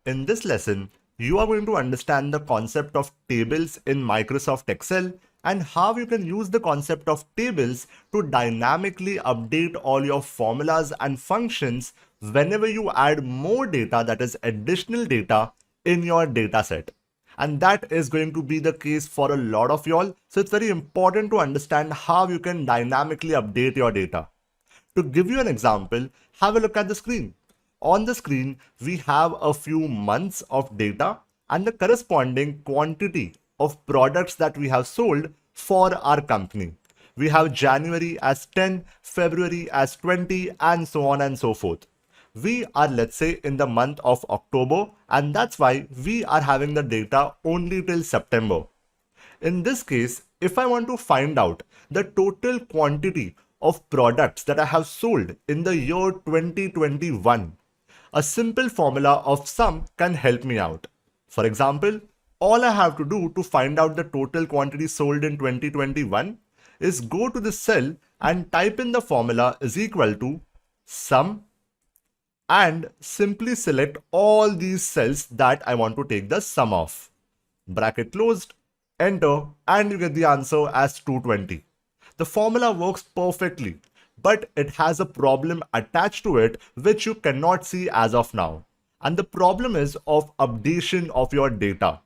In this lesson, you are going to understand the concept of tables in Microsoft Excel and how you can use the concept of tables to dynamically update all your formulas and functions whenever you add more data, that is additional data, in your data set. And that is going to be the case for a lot of y'all. So it's very important to understand how you can dynamically update your data. To give you an example, have a look at the screen. On the screen, we have a few months of data and the corresponding quantity of products that we have sold for our company. We have January as 10, February as 20, and so on and so forth. We are, let's say, in the month of October, and that's why we are having the data only till September. In this case, if I want to find out the total quantity of products that I have sold in the year 2021, a simple formula of sum can help me out. For example, all I have to do to find out the total quantity sold in 2021 is go to the cell and type in the formula is equal to sum and simply select all these cells that I want to take the sum of. Bracket closed, enter, and you get the answer as 220. The formula works perfectly, but it has a problem attached to it which you cannot see as of now. And the problem is of updation of your data.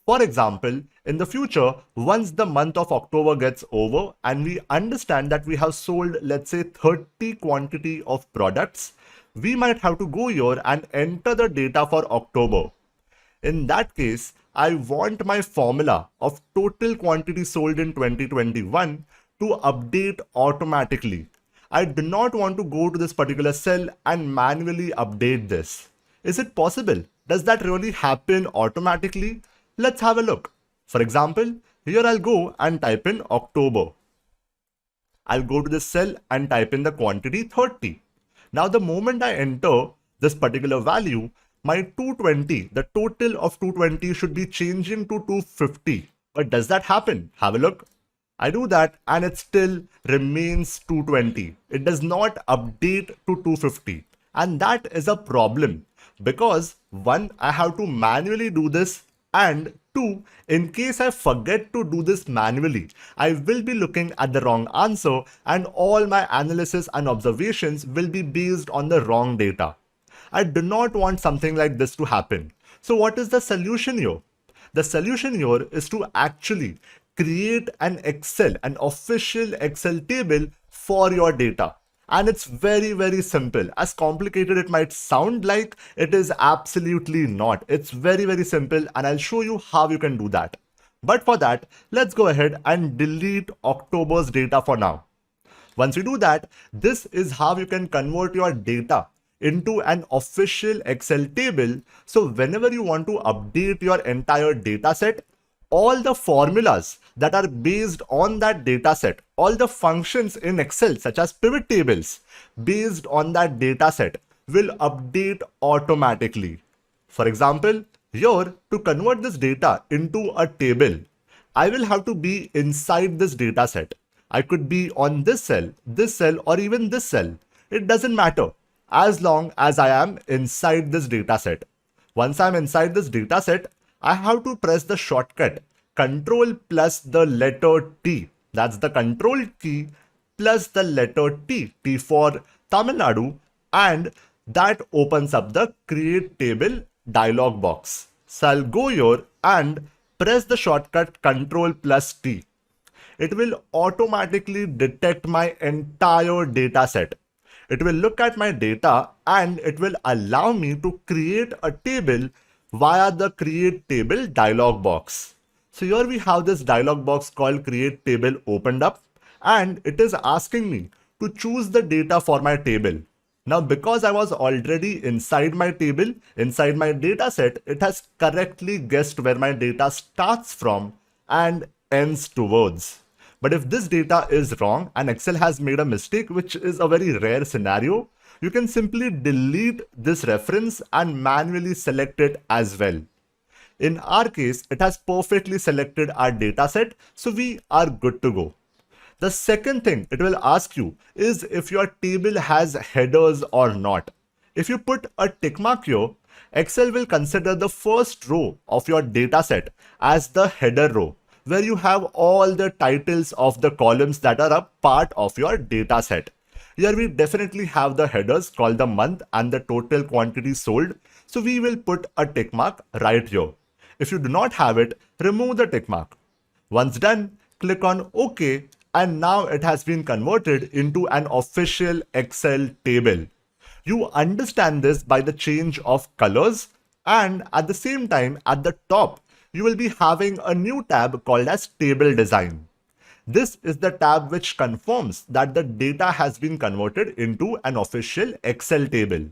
For example, in the future, once the month of October gets over and we understand that we have sold, let's say, 30 quantity of products, we might have to go here and enter the data for October. In that case, I want my formula of total quantity sold in 2021 to update automatically. I do not want to go to this particular cell and manually update this. Is it possible? Does that really happen automatically? Let's have a look. For example, here I'll go and type in October. I'll go to this cell and type in the quantity 30. Now the moment I enter this particular value, my 220, the total of 220 should be changing to 250. But does that happen? Have a look. I do that and it still remains 220. It does not update to 250. And that is a problem because one, I have to manually do this, and two, in case I forget to do this manually, I will be looking at the wrong answer and all my analysis and observations will be based on the wrong data. I do not want something like this to happen. So what is the solution here? The solution here is to actually create an official Excel table for your data. And it's very, very simple. As complicated it might sound like, it is absolutely not. It's very, very simple and I'll show you how you can do that. But for that, let's go ahead and delete October's data for now. Once you do that, this is how you can convert your data into an official Excel table. So whenever you want to update your entire data set, all the formulas that are based on that data set, all the functions in Excel such as pivot tables based on that data set will update automatically. For example, here to convert this data into a table, I will have to be inside this data set. I could be on this cell, or even this cell. It doesn't matter as long as I am inside this data set. Once I'm inside this data set, I have to press the shortcut Control plus the letter T. That's the Control key plus the letter T. T for Tamil Nadu, and that opens up the Create Table dialog box. So I'll go here and press the shortcut Control plus T. It will automatically detect my entire data set. It will look at my data and it will allow me to create a table via the Create Table dialog box. So here we have this dialog box called Create Table opened up and it is asking me to choose the data for my table. Now because I was already inside my table, inside my data set, it has correctly guessed where my data starts from and ends towards. But if this data is wrong and Excel has made a mistake, which is a very rare scenario, you can simply delete this reference and manually select it as well. In our case, it has perfectly selected our data set, so we are good to go. The second thing it will ask you is if your table has headers or not. If you put a tick mark here, Excel will consider the first row of your dataset as the header row, where you have all the titles of the columns that are a part of your dataset. Here we definitely have the headers called the month and the total quantity sold. So we will put a tick mark right here. If you do not have it, remove the tick mark. Once done, click on OK, and now it has been converted into an official Excel table. You understand this by the change of colors, and at the same time at the top you will be having a new tab called as Table Design. This is the tab which confirms that the data has been converted into an official Excel table.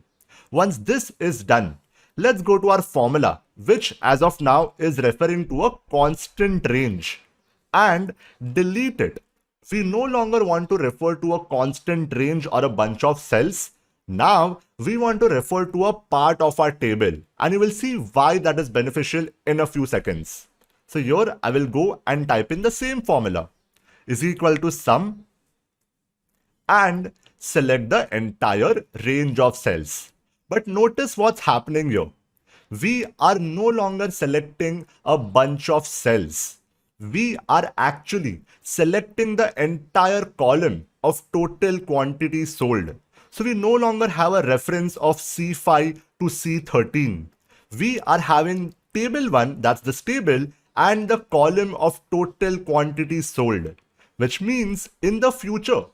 Once this is done, let's go to our formula, which as of now is referring to a constant range, and delete it. We no longer want to refer to a constant range or a bunch of cells. Now we want to refer to a part of our table, and you will see why that is beneficial in a few seconds. So here I will go and type in the same formula, is equal to sum, and select the entire range of cells. But notice what's happening here. We are no longer selecting a bunch of cells. We are actually selecting the entire column of total quantity sold. So we no longer have a reference of C5 to C13. We are having table 1, that's this table, and the column of total quantity sold, which means in the future,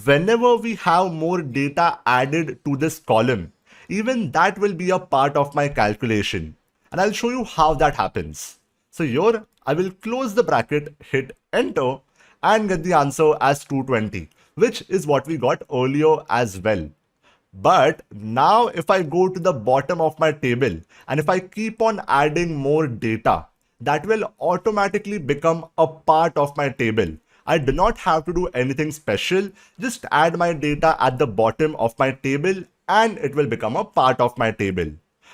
whenever we have more data added to this column, even that will be a part of my calculation. And I'll show you how that happens. So here I will close the bracket, hit enter, and get the answer as 220, which is what we got earlier as well. But now if I go to the bottom of my table and if I keep on adding more data, that will automatically become a part of my table. I do not have to do anything special, just add my data at the bottom of my table and it will become a part of my table.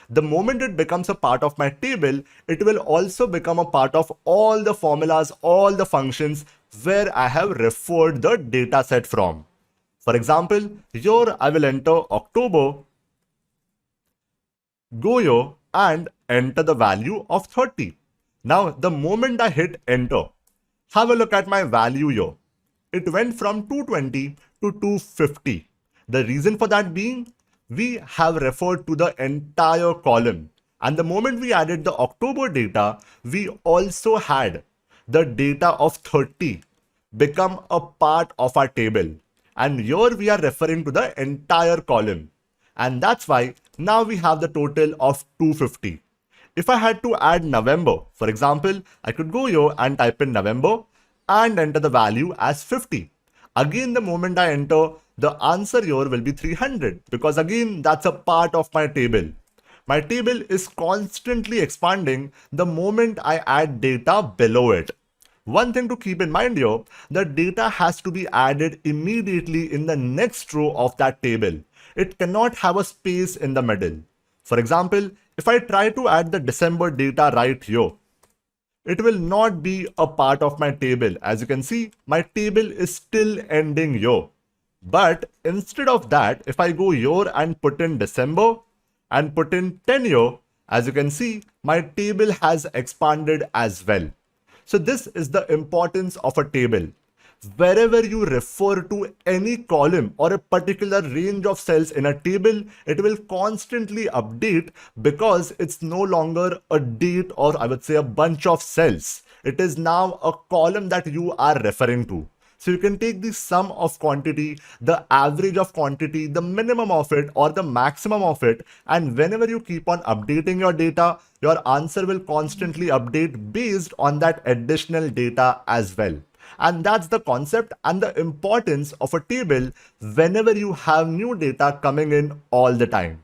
The moment it becomes a part of my table, it will also become a part of all the formulas, all the functions where I have referred the data set from. For example, here I will enter October, go here and enter the value of 30. Now, the moment I hit enter, have a look at my value here. It went from 220 to 250. The reason for that being, we have referred to the entire column. And the moment we added the October data, we also had the data of 30 become a part of our table. And here we are referring to the entire column. And that's why now we have the total of 250. If I had to add November, for example, I could go here and type in November and enter the value as 50. Again, the moment I enter, the answer here will be 300 because again, that's a part of my table. My table is constantly expanding the moment I add data below it. One thing to keep in mind here, the data has to be added immediately in the next row of that table. It cannot have a space in the middle. For example, if I try to add the December data right here, it will not be a part of my table. As you can see, my table is still ending here. But instead of that, if I go here and put in December and put in 10 here, as you can see, my table has expanded as well. So this is the importance of a table. Wherever you refer to any column or a particular range of cells in a table, it will constantly update because it's no longer a date or I would say a bunch of cells. It is now a column that you are referring to. So you can take the sum of quantity, the average of quantity, the minimum of it or the maximum of it, and whenever you keep on updating your data, your answer will constantly update based on that additional data as well. And that's the concept and the importance of a table whenever you have new data coming in all the time.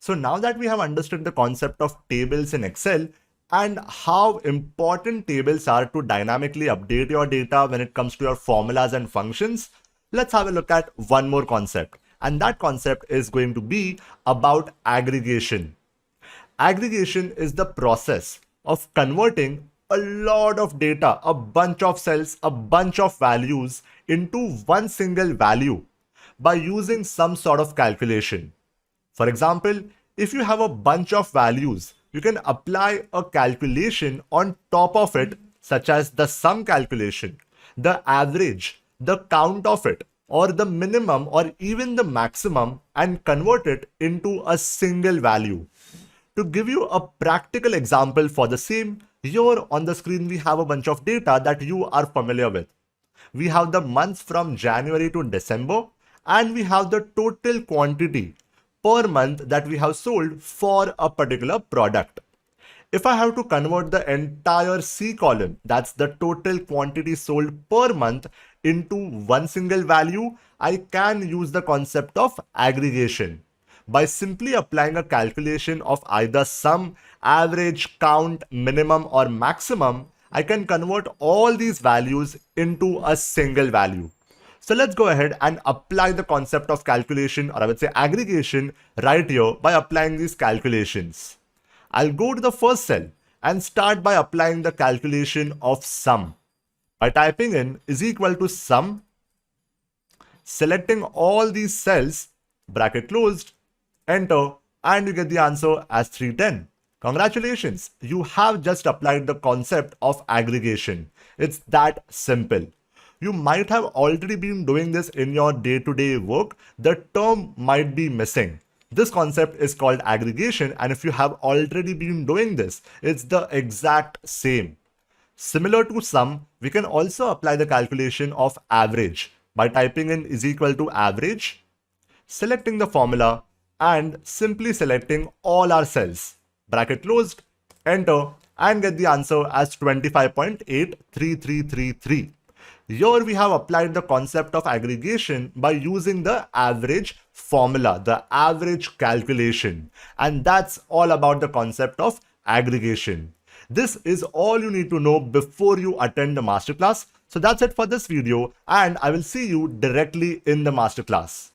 So now that we have understood the concept of tables in Excel and how important tables are to dynamically update your data when it comes to your formulas and functions, let's have a look at one more concept. And that concept is going to be about aggregation. Aggregation is the process of converting a lot of data, a bunch of cells, a bunch of values into one single value by using some sort of calculation. For example, if you have a bunch of values, you can apply a calculation on top of it, such as the sum calculation, the average, the count of it, or the minimum or even the maximum, and convert it into a single value. To give you a practical example for the same, here on the screen we have a bunch of data that you are familiar with. We have the months from January to December, and we have the total quantity per month that we have sold for a particular product. If I have to convert the entire C column, that's the total quantity sold per month, into one single value, I can use the concept of aggregation. By simply applying a calculation of either sum, average, count, minimum, or maximum, I can convert all these values into a single value. So let's go ahead and apply the concept of calculation, or I would say aggregation, right here by applying these calculations. I'll go to the first cell and start by applying the calculation of sum. By typing in is equal to sum, selecting all these cells, bracket closed, enter, and you get the answer as 310. Congratulations, you have just applied the concept of aggregation. It's that simple. You might have already been doing this in your day-to-day work. The term might be missing. This concept is called aggregation, and if you have already been doing this, it's the exact same. Similar to sum, we can also apply the calculation of average by typing in is equal to average, selecting the formula, and simply selecting all our cells, bracket closed, enter, and get the answer as 25.83333. Here we have applied the concept of aggregation by using the average formula, the average calculation. And that's all about the concept of aggregation. This is all you need to know before you attend the masterclass. So that's it for this video, and I will see you directly in the masterclass.